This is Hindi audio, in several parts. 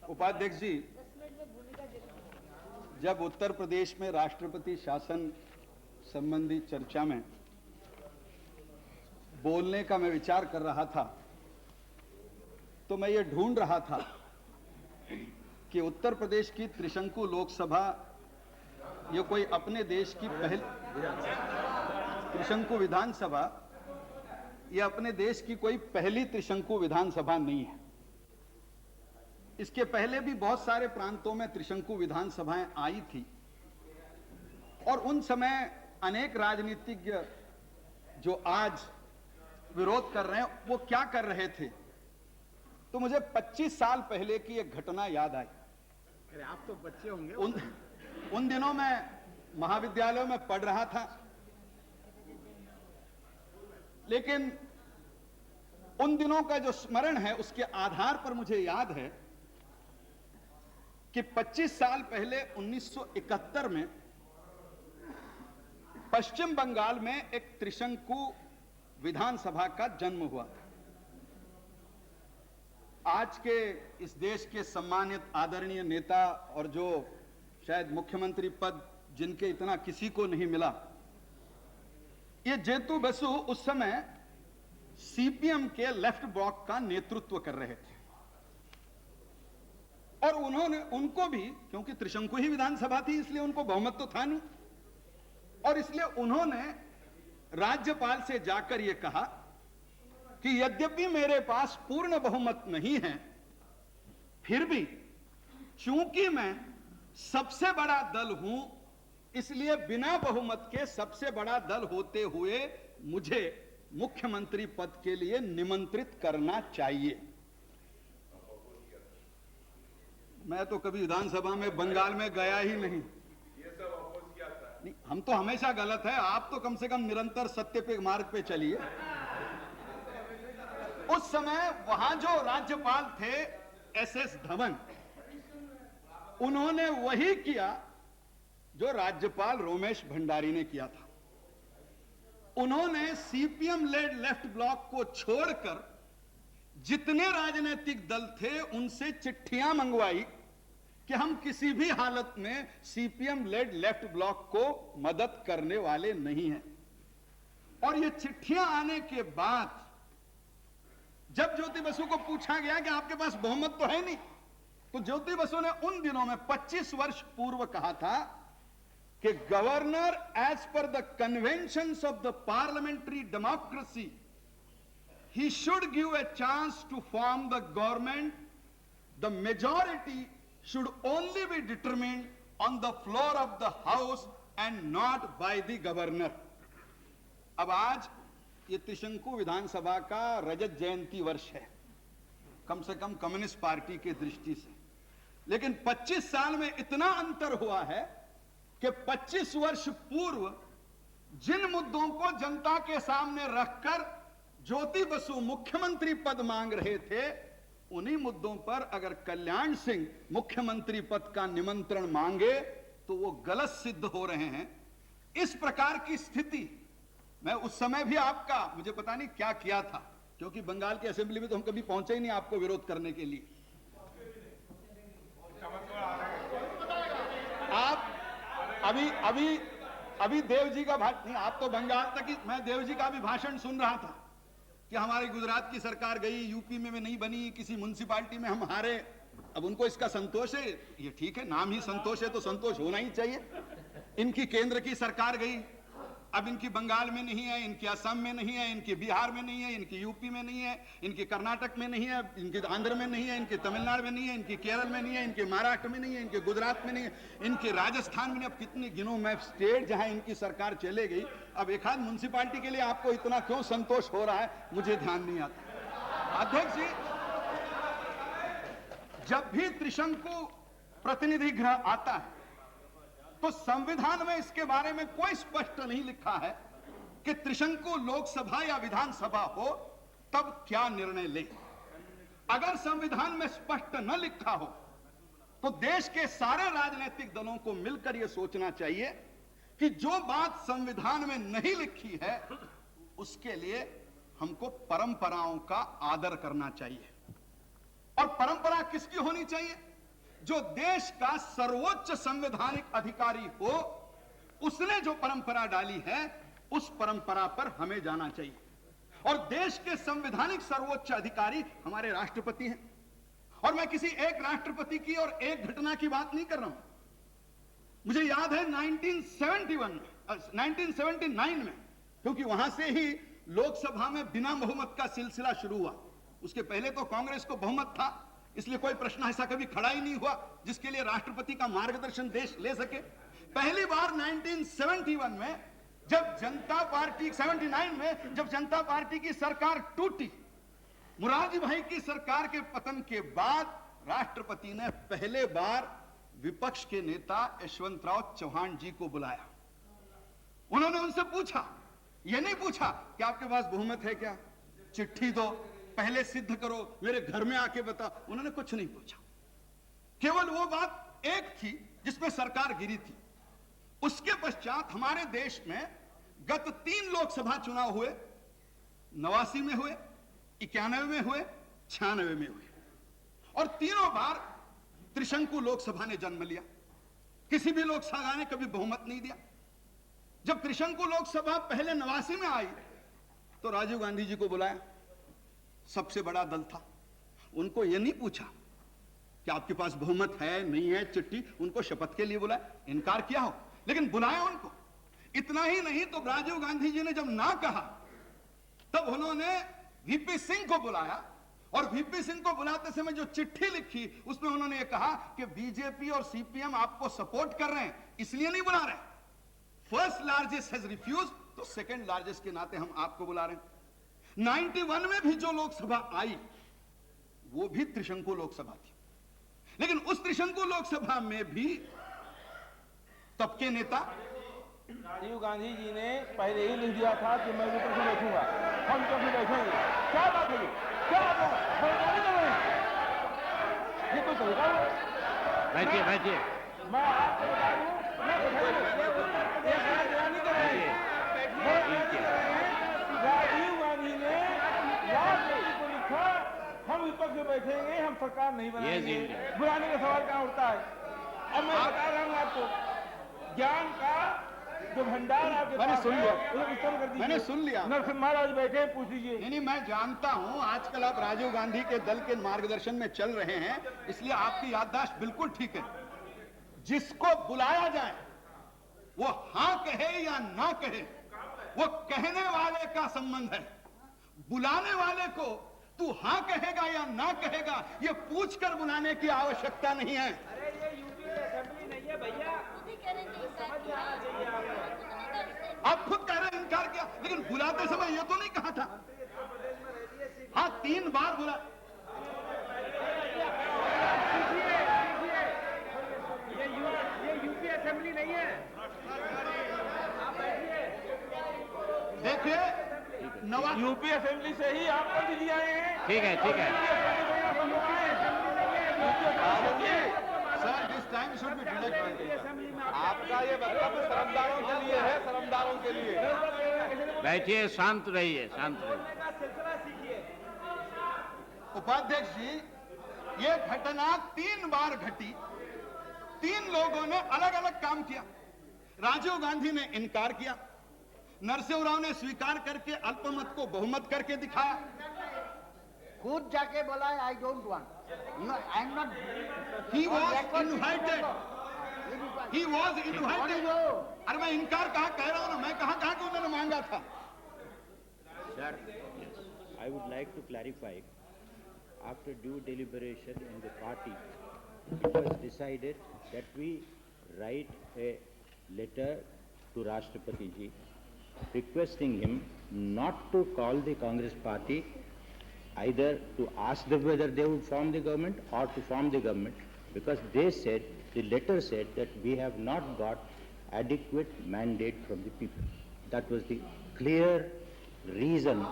उपाध्यक्ष जी, जब उत्तर प्रदेश में राष्ट्रपति शासन संबंधी चर्चा में बोलने का मैं विचार कर रहा था, तो मैं ये ढूंढ रहा था कि उत्तर प्रदेश की त्रिशंकु लोकसभा ये कोई अपने देश की पहली त्रिशंकु विधानसभा, ये अपने देश की कोई पहली त्रिशंकु विधानसभा नहीं है। इसके पहले भी बहुत सारे प्रांतों में त्रिशंकु विधानसभाएं आई थी और उन समय अनेक राजनीतिज्ञ जो आज विरोध कर रहे हैं वो क्या कर रहे थे। तो मुझे 25 साल पहले की एक घटना याद आई। अरे आप तो बच्चे होंगे। उन दिनों मैं महाविद्यालय में पढ़ रहा था, लेकिन उन दिनों का जो स्मरण है उसके आधार पर मुझे याद है कि 25 साल पहले 1971 में पश्चिम बंगाल में एक त्रिशंकु विधानसभा का जन्म हुआ था। आज के इस देश के सम्मानित आदरणीय नेता और जो शायद मुख्यमंत्री पद जिनके इतना किसी को नहीं मिला, ये जेतू बसु उस समय सीपीएम के लेफ्ट ब्लॉक का नेतृत्व कर रहे थे और उनको भी, क्योंकि त्रिशंकु ही विधानसभा थी इसलिए उनको बहुमत तो था नहीं, और इसलिए उन्होंने राज्यपाल से जाकर यह कहा कि यद्यपि मेरे पास पूर्ण बहुमत नहीं है, फिर भी चूंकि मैं सबसे बड़ा दल हूं, इसलिए बिना बहुमत के सबसे बड़ा दल होते हुए मुझे मुख्यमंत्री पद के लिए निमंत्रित करना चाहिए। मैं तो कभी विधानसभा में बंगाल में गया ही नहीं। ये सब अपोज किया था। नहीं, हम तो हमेशा गलत है, आप तो कम से कम निरंतर सत्य पे मार्ग पे चलिए। उस समय वहां जो राज्यपाल थे एसएस धवन, उन्होंने वही किया जो राज्यपाल रोमेश भंडारी ने किया था। उन्होंने सीपीएम लेड लेफ्ट ब्लॉक को छोड़कर जितने राजनीतिक दल थे उनसे चिट्ठियां मंगवाई कि हम किसी भी हालत में सीपीएम लेड लेफ्ट ब्लॉक को मदद करने वाले नहीं हैं। और ये चिट्ठियां आने के बाद जब ज्योति बसु को पूछा गया कि आपके पास बहुमत तो है नहीं, तो ज्योति बसु ने उन दिनों में 25 वर्ष पूर्व कहा था कि governor, as per the conventions of the parliamentary democracy, he should give a chance to form the government. The majority should only be determined on the floor of the house and not by the governor. अब आज ये त्रिशंकु विधानसभा का रजत जयंती वर्ष है, कम से कम कम्युनिस्ट पार्टी की दृष्टि से। लेकिन 25 साल में इतना अंतर हुआ है कि 25 वर्ष पूर्व जिन मुद्दों को जनता के सामने रखकर ज्योति बसु मुख्यमंत्री पद मांग रहे थे, उन्हीं मुद्दों पर अगर कल्याण सिंह मुख्यमंत्री पद का निमंत्रण मांगे तो वो गलत सिद्ध हो रहे हैं। इस प्रकार की स्थिति मैं उस समय भी आपका, मुझे पता नहीं क्या किया था, क्योंकि बंगाल की असेंबली में तो हम कभी पहुंचे ही नहीं आपको विरोध करने के लिए। आप अभी देव जी का नहीं, आप तो बंगाल तक ही, मैं देव जी का भी भाषण सुन रहा था कि हमारी गुजरात की सरकार गई, यूपी में नहीं बनी, किसी म्युनिसिपैलिटी में हम हारे। अब उनको इसका संतोष है, ये ठीक है, नाम ही संतोष है तो संतोष होना ही चाहिए। इनकी केंद्र की सरकार गई, अब इनकी बंगाल में नहीं है, इनकी असम में नहीं है, इनकी बिहार में नहीं है, इनकी यूपी में नहीं है, इनकी कर्नाटक में नहीं है, इनकी आंध्र में नहीं है, इनकी तमिलनाडु में नहीं है, इनकी केरल में नहीं है, इनके महाराष्ट्र में नहीं है, इनके गुजरात में नहीं है, इनके राजस्थान में नहीं। अब कितनी गिनूं मैं स्टेट जहां इनकी सरकार चले गई। अब एक आध म्युनिसिपैलिटी के लिए आपको इतना क्यों संतोष हो रहा है, मुझे ध्यान नहीं आता। अध्यक्ष जी, जब भी त्रिशंकु प्रतिनिधि गृह आता है तो संविधान में इसके बारे में कोई स्पष्ट नहीं लिखा है कि त्रिशंकु लोकसभा या विधानसभा हो तब क्या निर्णय ले। अगर संविधान में स्पष्ट न लिखा हो तो देश के सारे राजनीतिक दलों को मिलकर यह सोचना चाहिए कि जो बात संविधान में नहीं लिखी है उसके लिए हमको परंपराओं का आदर करना चाहिए। और परंपरा किसकी होनी चाहिए? जो देश का सर्वोच्च संवैधानिक अधिकारी हो, उसने जो परंपरा डाली है, उस परंपरा पर हमें जाना चाहिए। और देश के संवैधानिक सर्वोच्च अधिकारी हमारे राष्ट्रपति हैं। और मैं किसी एक राष्ट्रपति की और एक घटना की बात नहीं कर रहा हूं। मुझे याद है 1979 में, क्योंकि वहां से ही लोकसभा में बिना बहुमत का सिलसिला शुरू हुआ। उसके पहले तो कांग्रेस को बहुमत था, इसलिए कोई प्रश्न ऐसा कभी खड़ा ही नहीं हुआ जिसके लिए राष्ट्रपति का मार्गदर्शन देश ले सके। पहली बार 1971 में जब जनता पार्टी 79 में जब जनता पार्टी की सरकार टूटी, मुरारजी भाई की सरकार के पतन के बाद राष्ट्रपति ने पहले बार विपक्ष के नेता यशवंतराव चौहान जी को बुलाया। उन्होंने उनसे पूछा, यह नहीं पूछा कि आपके पास बहुमत है क्या, चिट्ठी दो, पहले सिद्ध करो, मेरे घर में आके बताओ। उन्होंने कुछ नहीं पूछा। केवल वो बात एक थी जिसमें सरकार गिरी थी। उसके पश्चात हमारे देश में गत 3 लोकसभा चुनाव हुए। 89 में हुए, 91 में हुए, 96 में हुए, और तीनों बार त्रिशंकु लोकसभा ने जन्म लिया। किसी भी लोकसभा ने कभी बहुमत नहीं दिया। जब त्रिशंकु लोकसभा पहले 89 में आई तो राजीव गांधी जी को बुलाया, सबसे बड़ा दल था। उनको यह नहीं पूछा कि आपके पास बहुमत है नहीं है, चिट्ठी, उनको शपथ के लिए बुलाया, इनकार किया हो, लेकिन बुलाया उनको। इतना ही नहीं तो राजीव गांधी जी ने जब ना कहा तब उन्होंने वीपी सिंह को बुलाया, और वीपी सिंह को बुलाते समय जो चिट्ठी लिखी उसमें उन्होंने ये कहा कि बीजेपी और सीपीएम आपको सपोर्ट कर रहे हैं, इसलिए नहीं बुला रहे। फर्स्ट लार्जेस्ट हैज रिफ्यूज, तो सेकंड लार्जेस्ट के नाते हम आपको बुला रहे हैं। 91 में भी जो लोकसभा आई वो भी त्रिशंकु लोकसभा थी, लेकिन उस त्रिशंकु लोकसभा में भी तब के नेता राजीव गांधी जी ने पहले ही लिख दिया था कि मैं विपक्ष में बैठूंगा, हम कभी बैठेंगे। क्या बात है, क्या बात है, ये कोई तरीका है? बैठिए मैं आपको बता दूं, मैं राजीव गांधी ने राष्ट्रपति को लिखा, हम विपक्ष में बैठेंगे, हम सरकार नहीं बनाएंगे। बुलाने का सवाल कहां उठता है? अब मैं बता रहा हूं आपको, ज्ञान का जो भंडार आपके मैंने पास सुन है, लिया। उसे विस्तार कर दीजिए। मैंने सुन लिया। नरसिम्हा महाराज बैठे, पूछ लीजिए। नहीं, मैं जानता हूं आजकल आप राजीव गांधी के दल के मार्गदर्शन में चल रहे हैं, इसलिए आपकी याददाश्त बिल्कुल ठीक है। जिसको बुलाया जाए वो हां कहे या ना कहे, वो कहने वाले का संबंध है। बुलाने वाले को तू हां कहेगा या ना कहेगा ये पूछकर बुलाने की आवश्यकता नहीं है। अरे ये यूपी असेंबली नहीं है भैया, आप खुद कह रहे हैं इनकार किया, लेकिन बुलाते समय ये तो नहीं कहा था। हाँ, 3 बार बुला। ये यूपी असेंबली नहीं है। देखिए, यूपी असेंबली से ही आप पंडित जी आए हैं। ठीक है sir, this time should be deleted. आपका ये वक्तव्य शर्मदारों के लिए है, शर्मदारों के लिए। बैठिए, शांत रहिए। उपाध्यक्ष जी, ये घटना 3 बार घटी। 3 लोगों ने अलग अलग काम किया। राजीव गांधी ने इनकार किया, नरसिंह राव ने स्वीकार करके अल्पमत को बहुमत करके दिखाया। खुद जाके बोला है, I don't want, I am not. He was invited. He was invited. अरे मैं इनकार कहा कह रहा हूं ना, मैं कहा कि उन्होंने मांगा था। Sir, I would like to clarify, after due deliberation in the party, it was decided that we write a letter to Rashtrapati ji requesting him not to call the Congress party, either to ask them whether they would form the government or to form the government, because they said, the letter said that we have not got adequate mandate from the people. That was the clear reason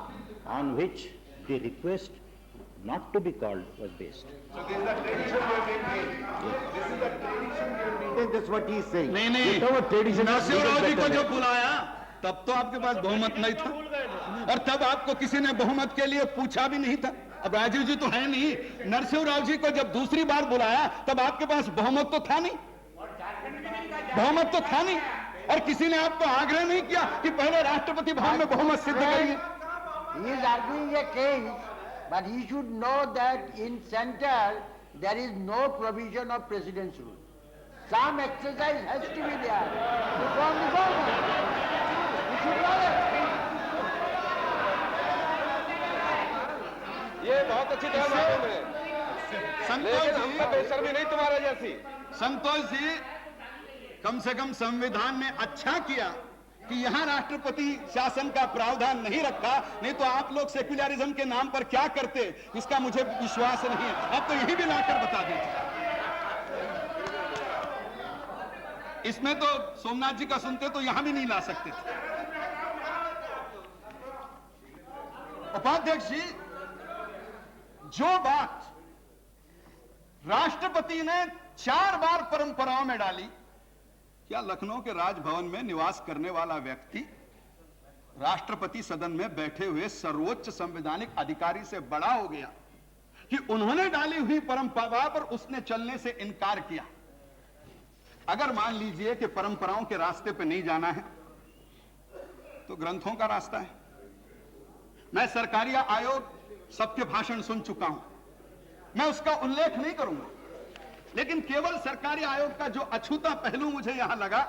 on which the request not to be called was based. So this is the tradition we have been made. This is the tradition we have been made. That's what he is saying. नहीं, नरसिंह राव जी को जब बुलाया तब तो आपके पास बहुमत नहीं था, और तब आपको किसी ने बहुमत के लिए पूछा भी नहीं था। अब राजीव जी तो है नहीं, नरसिंह राव जी को जब दूसरी बार बुलाया तब आपके पास बहुमत तो था नहीं, बहुमत तो था नहीं, और किसी ने आपको आग्रह नहीं किया कि पहले राष्ट्रपति भवन में बहुमत सिद्ध करिए। He is arguing a case, but he should know that in center there is no provision of president's rule. Some exercise has to be there to form the government. You should know that. ये बहुत अच्छी तरह मालूम है, संतोष लेकिन हम जी, पर बेशर्मी नहीं तुम्हारे जैसी। संतोष जी, कम से कम संविधान ने अच्छा किया कि यहां राष्ट्रपति शासन का प्रावधान नहीं रखा, नहीं तो आप लोग सेक्युलरिज्म के नाम पर क्या करते इसका मुझे विश्वास नहीं है। अब तो यही भी लाकर बता दीजिए। इसमें तो सोमनाथ जी का सुनते तो यहां भी नहीं ला सकते थे। उपाध्यक्ष जी, जो बात राष्ट्रपति ने 4 बार परंपराओं में डाली, क्या लखनऊ के राजभवन में निवास करने वाला व्यक्ति राष्ट्रपति सदन में बैठे हुए सर्वोच्च संवैधानिक अधिकारी से बड़ा हो गया कि उन्होंने डाली हुई परंपरा पर उसने चलने से इनकार किया? अगर मान लीजिए कि परंपराओं के रास्ते पे नहीं जाना है तो ग्रंथों का रास्ता है। मैं सरकारी आयोग सबके भाषण सुन चुका हूं, मैं उसका उल्लेख नहीं करूंगा, लेकिन केवल सरकारी आयोग का जो अछूता पहलू मुझे यहां लगा,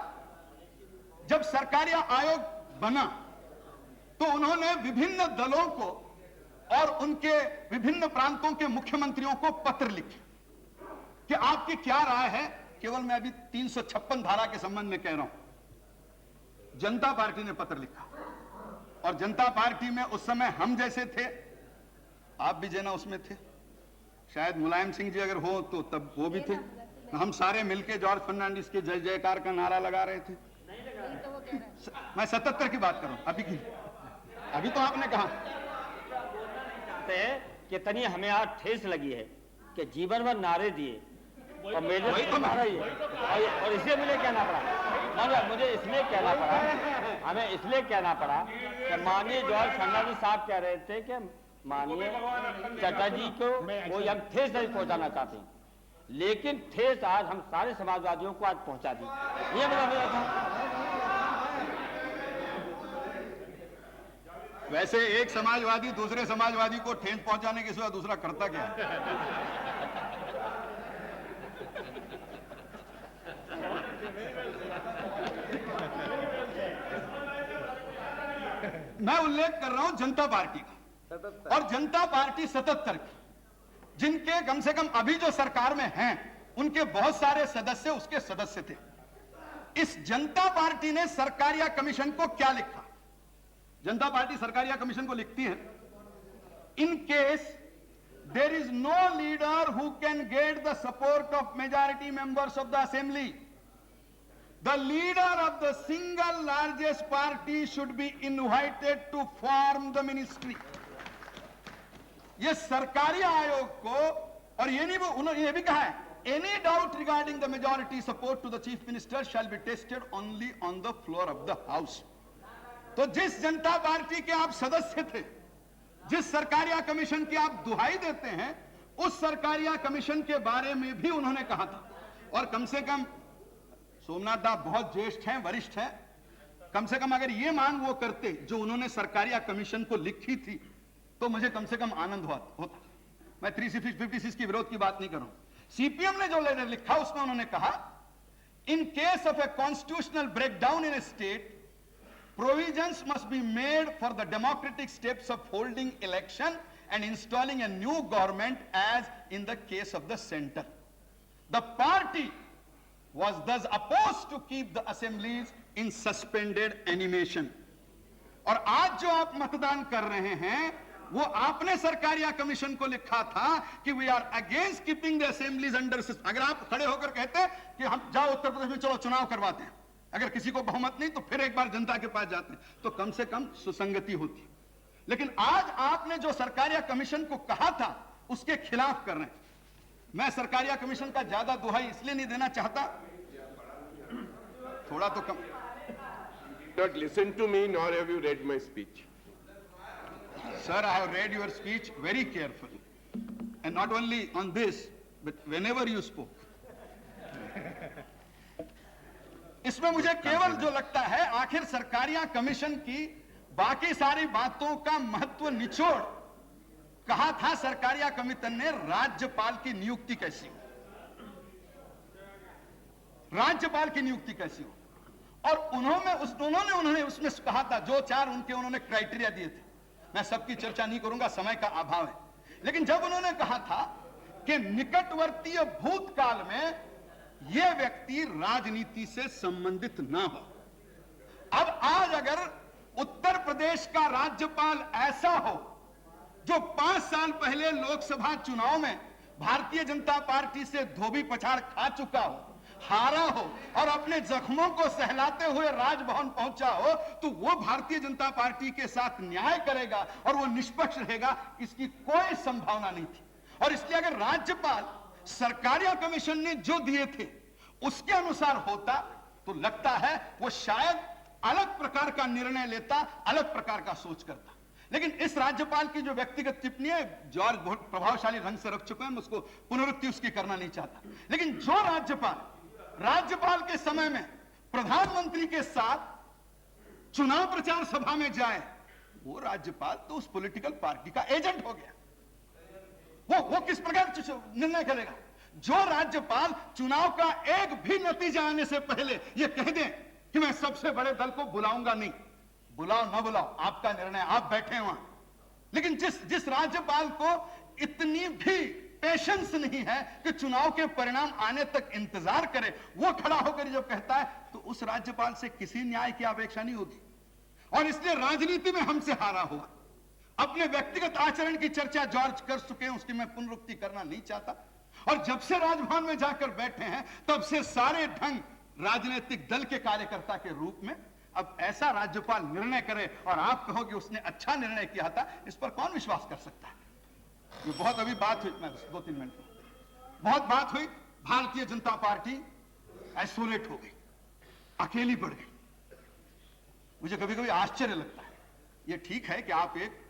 जब सरकारी आयोग बना तो उन्होंने विभिन्न दलों को और उनके विभिन्न प्रांतों के मुख्यमंत्रियों को पत्र लिखे कि आपकी क्या राय है। केवल मैं अभी 356 धारा के संबंध में कह रहा हूं। जनता पार्टी ने पत्र लिखा, और जनता पार्टी में उस समय हम जैसे थे, आप भी जेना उसमें थे, शायद मुलायम सिंह जी अगर हो तो तब वो भी थे, हम सारे मिलके जॉर्ज फर्नांडिस के जय जयकार का नारा लगा रहे थे। मैं 77 की बात करूं, अभी की, अभी तो आपने कहा कि तनी हमें आज ठेस लगी है कि जीवन भर नारे दिए और मेरे वही तो नारा ही है, और इसलिए मुझे कहना पड़ा, मुझे इसलिए कहना पड़ा, हमें इसलिए कहना पड़ा कि माननीय जॉर्ज फर्नांडिस साहब कह रहे थे कि माननीय चटर्जी को वो हम ठेस नहीं पहुंचाना चाहते, लेकिन ठेस आज हम सारे समाजवादियों को आज पहुंचा दी। ये मतलब था। वैसे एक समाजवादी दूसरे समाजवादी को ठेस पहुंचाने के सिवा दूसरा करता क्या है? मैं उल्लेख कर रहा हूं जनता पार्टी का, और जनता पार्टी 77 की, जिनके कम से कम अभी जो सरकार में हैं उनके बहुत सारे सदस्य उसके सदस्य थे। इस जनता पार्टी ने सरकारिया कमीशन को क्या लिखा? जनता पार्टी सरकारिया कमीशन को लिखती है, in case there is no leader who can get the support of majority members of the assembly, the leader of the single largest party should be invited to form the ministry. ये सरकारी आयोग को, और ये नहीं, उन्होंने ये भी कहा है, any doubt regarding the majority support to the chief minister shall be tested only on the floor of the house. तो जिस जनता पार्टी के आप सदस्य थे, जिस सरकारिया कमीशन की आप दुहाई देते हैं, उस सरकारिया कमीशन के बारे में भी उन्होंने कहा था। और कम से कम सोमनाथ दा बहुत ज्येष्ठ हैं, वरिष्ठ हैं, कम से कम अगर ये मांग वो करते जो उन्होंने सरकारिया कमीशन को लिखी थी तो मुझे कम से कम आनंद होता। मैं 356 की विरोध की बात नहीं कर रहा हूं। सीपीएम ने जो लेटर लिखा उसमें उन्होंने कहा, in case of a constitutional breakdown in a state, provisions must be made for the democratic steps of holding election and installing a new government as in the case of the centre. The party was thus opposed to keep the assemblies in suspended animation. और आज जो आप मतदान कर रहे हैं वो आपने सरकारिया कमीशन को लिखा था कि we are against keeping the assemblies under. अगर आप खड़े होकर कहते कि हम जाओ उत्तर प्रदेश में, चलो चुनाव करवाते हैं, अगर किसी को बहुमत नहीं तो फिर एक बार जनता के पास जाते हैं, तो कम से कम सुसंगति होती। लेकिन आज आपने जो सरकारिया कमीशन को कहा था उसके खिलाफ कर रहे हैं। मैं सरकारिया कमीशन का ज्यादा दुहाई इसलिए नहीं देना चाहता, थोड़ा तो कम। Not listen to me, nor have you read my speech. Sir, I have read your speech very carefully. and not only on this, but whenever you spoke. इसमें मुझे केवल जो लगता है, आखिर सरकारिया कमीशन की बाकी सारी बातों का महत्व निचोड़ कहा था सरकारिया कमीशन ने राज्यपाल की नियुक्ति कैसी हो, राज्यपाल की नियुक्ति कैसी हो, और उन्होंने उसमें कहा था जो चार उन्होंने क्राइटेरिया दिए थे, मैं सबकी चर्चा नहीं करूंगा, समय का अभाव है, लेकिन जब उन्होंने कहा था कि निकटवर्ती भूतकाल में यह व्यक्ति राजनीति से संबंधित ना हो। अब आज अगर उत्तर प्रदेश का राज्यपाल ऐसा हो जो 5 साल पहले लोकसभा चुनाव में भारतीय जनता पार्टी से धोबी पछाड़ खा चुका हो, हारा हो और अपने जख्मों को सहलाते हुए राजभवन पहुंचा हो, तो वो भारतीय जनता पार्टी के साथ न्याय करेगा और वो निष्पक्ष रहेगा, इसकी कोई संभावना नहीं थी। और इसलिए अगर राज्यपाल सरकारिया कमीशन ने जो दिए थे उसके अनुसार होता तो लगता है वो शायद अलग प्रकार का निर्णय लेता, अलग प्रकार का सोच करता। लेकिन इस राज्यपाल की जो व्यक्तिगत टिप्पणी है, जॉर्ज बहुत प्रभावशाली ढंग से रख चुके हैं, मैं उसको पुनरुक्ति उसकी करना नहीं चाहता, लेकिन जो राज्यपाल के समय में प्रधानमंत्री के साथ चुनाव प्रचार सभा में जाए, वो राज्यपाल तो उस पॉलिटिकल पार्टी का एजेंट हो गया। वो किस प्रकार निर्णय करेगा? जो राज्यपाल चुनाव का एक भी नतीजा आने से पहले ये कह दें कि मैं सबसे बड़े दल को बुलाऊंगा नहीं, बुलाओ ना बुलाओ आपका निर्णय, आप बैठे वहां, लेकिन जिस राज्यपाल को इतनी भी पेशेंस नहीं है कि चुनाव के परिणाम आने तक इंतजार करे, वो खड़ा होकर जब कहता है तो उस राज्यपाल से किसी न्याय की अपेक्षा नहीं होगी। और इसलिए राजनीति में हमसे हारा हुआ। अपने व्यक्तिगत आचरण की चर्चा जॉर्ज कर चुके हैं, उसकी मैं पुनरुक्ति करना नहीं चाहता। और जब से राजभवन में जाकर बैठे हैं तब से सारे ढंग राजनीतिक दल के कार्यकर्ता के रूप में। अब ऐसा राज्यपाल निर्णय करे और आप कहोगे उसने अच्छा निर्णय किया था, इस पर कौन विश्वास कर सकता है? ये बहुत अभी बात हुई, मैं 2-3 मिनट में बहुत बात हुई, भारतीय जनता पार्टी आइसोलेट हो गई, अकेली पड़ गई। मुझे कभी कभी आश्चर्य लगता है, ये ठीक है कि आप एक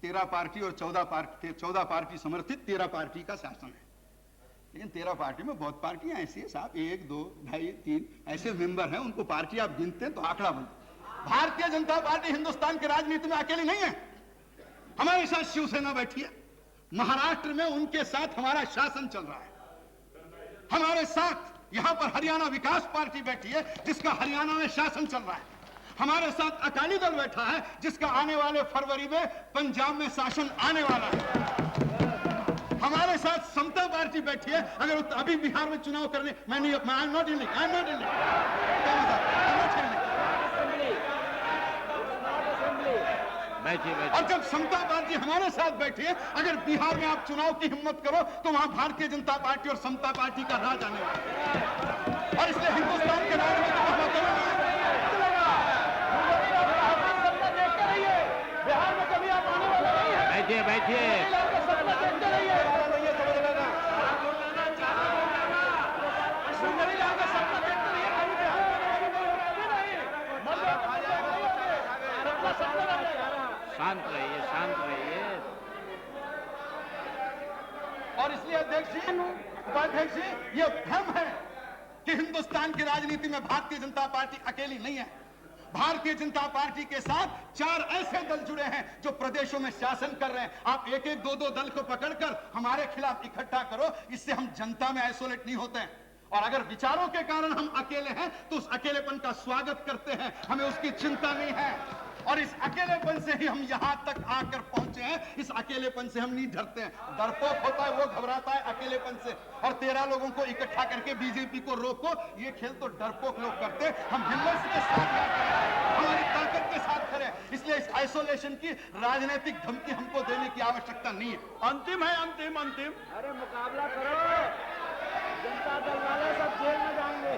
13 पार्टी और 14 पार्टी समर्थित 13 पार्टी का शासन है, लेकिन 13 पार्टी में बहुत पार्टियां ऐसी है साहब, 1, 2, 2.5, 3 ऐसे मेंबर हैं, उनको पार्टी आप गिनते हैं तो आंकड़ा बनता। भारतीय जनता पार्टी हिंदुस्तान की राजनीति में अकेली नहीं है, हमारे साथ शिवसेना बैठी है, महाराष्ट्र में उनके साथ हमारा शासन चल रहा है, हमारे साथ यहां पर हरियाणा विकास पार्टी बैठी है जिसका हरियाणा में शासन चल रहा है, हमारे साथ अकाली दल बैठा है जिसका आने वाले फरवरी में पंजाब में शासन आने वाला है, हमारे साथ समता पार्टी बैठी है। अगर अभी बिहार में चुनाव करने, मैं आई एम नॉट इलिंग, और जब समता पार्टी हमारे साथ बैठी है, अगर बिहार में आप चुनाव की हिम्मत करो तो वहां भारतीय जनता पार्टी और समता पार्टी का राज आने वाला है। और इसलिए हिंदुस्तान के राज में बिहार में कभी आप आने वाले नहीं है। बैठिए शांत रहिए। और इसलिए उपाध्यक्ष जी, यह भ्रम है कि हिंदुस्तान की राजनीति में भारतीय जनता पार्टी अकेली नहीं है। भारतीय जनता पार्टी के साथ 4 ऐसे दल जुड़े हैं जो प्रदेशों में शासन कर रहे हैं। आप 1-1, 2-2 दल को पकड़कर हमारे खिलाफ इकट्ठा करो, इससे हम जनता में आइसोलेट नहीं होते हैं। और अगर विचारों के कारण हम अकेले हैं तो उस अकेलेपन का स्वागत करते हैं, हमें उसकी चिंता नहीं है। और इस अकेलेपन से ही हम यहां तक आकर पहुंचे हैं, इस अकेलेपन से हम नहीं डरते हैं। डरपोक होता है वो घबराता है अकेलेपन से। और 13 लोगों को इकट्ठा करके बीजेपी को रोको, ये खेल तो डरपोक लोग करते हैं। हम हिम्मत के साथ हमारी ताकत के साथ खड़े, इसलिए इस आइसोलेशन की राजनीतिक धमकी हमको देने की आवश्यकता नहीं है। अंतिम है, अंतिम। अरे मुकाबला करो, जनता दल वाले सब जेल में जाएंगे।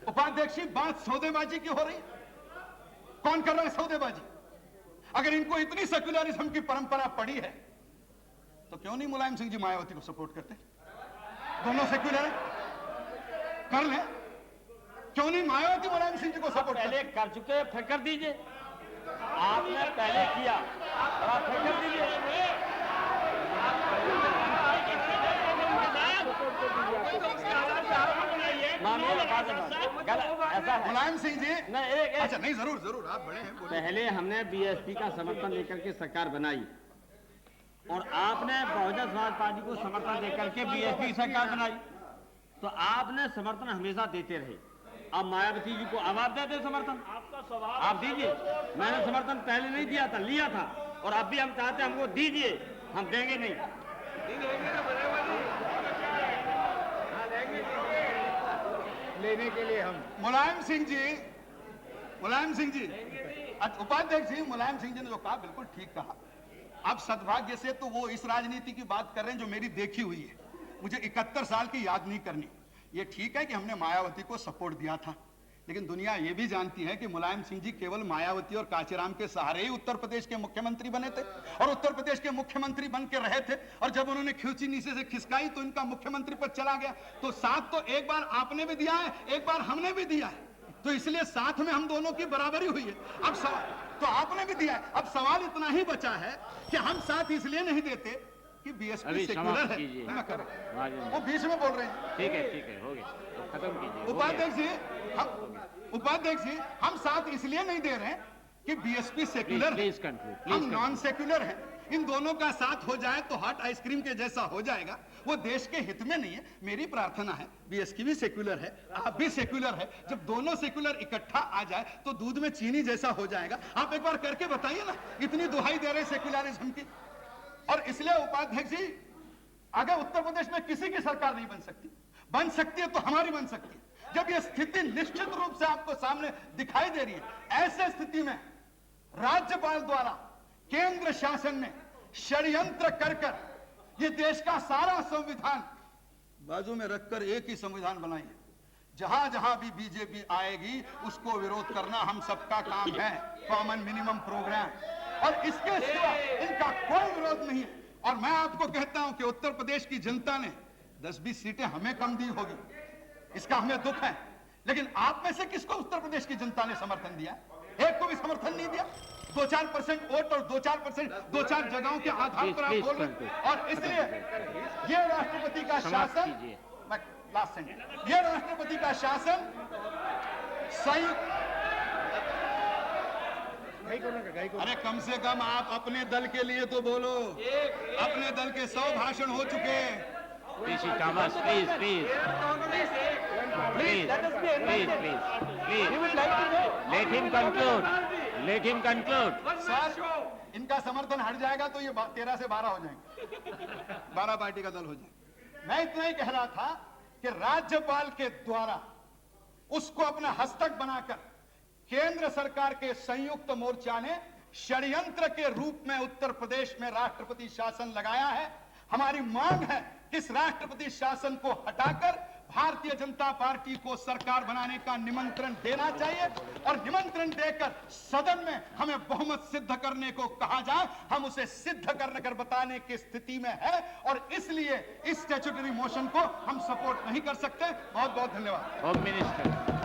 उपाध्यक्ष जी, बात सौदेबाजी की हो रही, कौन कर रहा है सौदेबाजी? अगर इनको इतनी सेक्युलरिज्म की परंपरा पड़ी है तो क्यों नहीं मुलायम सिंह जी मायावती को सपोर्ट करते? दोनों सेक्युलर कर ले, क्यों नहीं मायावती मुलायम सिंह जी को सपोर्ट पहले कर चुके, फिर कर दीजिए। आपने पहले किया और आप फिर कर दीजिए। मुलायम सिंह जी, नहीं, एक अच्छा नहीं, जरूर जरूर, आप बड़े हैं, बोलिए। पहले हमने बीएसपी का समर्थन लेकर के सरकार बनाई और आपने बहुजन समाज पार्टी को समर्थन देकर के बीएसपी की सरकार बनाई, तो आपने समर्थन हमेशा देते रहे। अब मायावती जी को अब आप देते समर्थन, आप दीजिए। मैंने समर्थन पहले नहीं दिया था, लिया था, और अब भी हम चाहते हैं हमको दीजिए, हम देंगे नहीं। लेने के लिए हम मुलायम सिंह जी, उपाध्यक्ष जी, मुलायम सिंह जी ने जो कहा बिल्कुल ठीक कहा। अब सद्भाग्य से तो वो इस राजनीति की बात कर रहे हैं जो मेरी देखी हुई है, मुझे 71 साल की याद नहीं करनी। ये ठीक है कि हमने मायावती को सपोर्ट दिया था, लेकिन दुनिया ये भी जानती है कि मुलायम सिंह जी केवल मायावती और कांचीराम के सहारे ही उत्तर प्रदेश के मुख्यमंत्री बने थे और उत्तर प्रदेश के मुख्यमंत्री बन के रहे थे, और जब उन्होंने खींची नीचे से खिसकाई तो इनका मुख्यमंत्री पद चला गया। तो साथ तो एक बार आपने भी दिया है, एक बार हमने भी दिया है, तो इसलिए साथ में हम दोनों की बराबरी हुई है। अब तो आपने भी दिया है। अब सवाल इतना ही बचा है कि हम साथ इसलिए नहीं देते कि बीएसपी सेक्युलर है। वो बीच में बोल रहे हैं। ठीक है, हो गया, तो खत्म कीजिए। उपाध्यक्ष जी, हम साथ इसलिए नहीं दे रहे हैं कि बीएसपी सेक्युलर है, हम नॉन सेक्युलर हैं। इन दोनों का साथ हो जाए तो हॉट आइसक्रीम के जैसा हो जाएगा, वो देश के हित में नहीं है। मेरी प्रार्थना है, बीएसपी भी सेक्युलर है, आप भी सेक्युलर है, जब दोनों सेक्युलर इकट्ठा आ जाए तो दूध में चीनी जैसा हो जाएगा। आप एक बार करके बताइए ना, इतनी दुहाई दे रहे सेक्युलरिज्म की। और इसलिए उपाध्यक्ष जी, अगर उत्तर प्रदेश में किसी की सरकार नहीं बन सकती है तो हमारी बन सकती है। जब यह स्थिति निश्चित रूप से आपको सामने दिखाई दे रही है, ऐसे स्थिति में राज्यपाल द्वारा केंद्र शासन ने षड्यंत्र कर ये देश का सारा संविधान बाजू में रखकर एक ही संविधान बनाई है। जहां जहां भी बीजेपी आएगी उसको विरोध करना हम सबका काम है, कॉमन मिनिमम प्रोग्राम, और इसके सिवा इनका कोई विरोध नहीं है। और मैं आपको कहता हूं कि उत्तर प्रदेश की जनता ने 10-20 सीटें हमें कम दी होगी, इसका हमें दुख है, लेकिन आप में से किसको उत्तर प्रदेश की जनता ने समर्थन दिया? एक को भी समर्थन नहीं दिया। 2-4% वोट और 2-4% 2-4 जगहों के आधार पर आप बोल रहे हैं। और इसलिए ये राष्ट्रपति का शासन, लास्ट सेंटेंस, ये राष्ट्रपति का शासन संयुक्त, अरे कम से कम आप अपने दल के लिए तो बोलो। अपने दल के 100 भाषण हो चुके हैं। Please, Thomas, please. Let him conclude. Sir, इनका समर्थन हट जाएगा तो ये 13 से 12 हो जाएंगे, 12 पार्टी का दल हो जाएगा। मैं इतना ही कह रहा था कि राज्यपाल के द्वारा उसको अपना हस्तक बनाकर केंद्र सरकार के संयुक्त मोर्चा ने षड्यंत्र के रूप में उत्तर प्रदेश में राष्ट्रपति शासन लगाया है। हमारी मांग है कि इस राष्ट्रपति शासन को हटाकर भारतीय जनता पार्टी को सरकार बनाने का निमंत्रण देना चाहिए, और निमंत्रण देकर सदन में हमें बहुमत सिद्ध करने को कहा जाए। हम उसे सिद्ध कर बताने की स्थिति में है, और इसलिए इस स्टैट्यूटरी मोशन को हम सपोर्ट नहीं कर सकते। बहुत बहुत धन्यवाद। Home minister.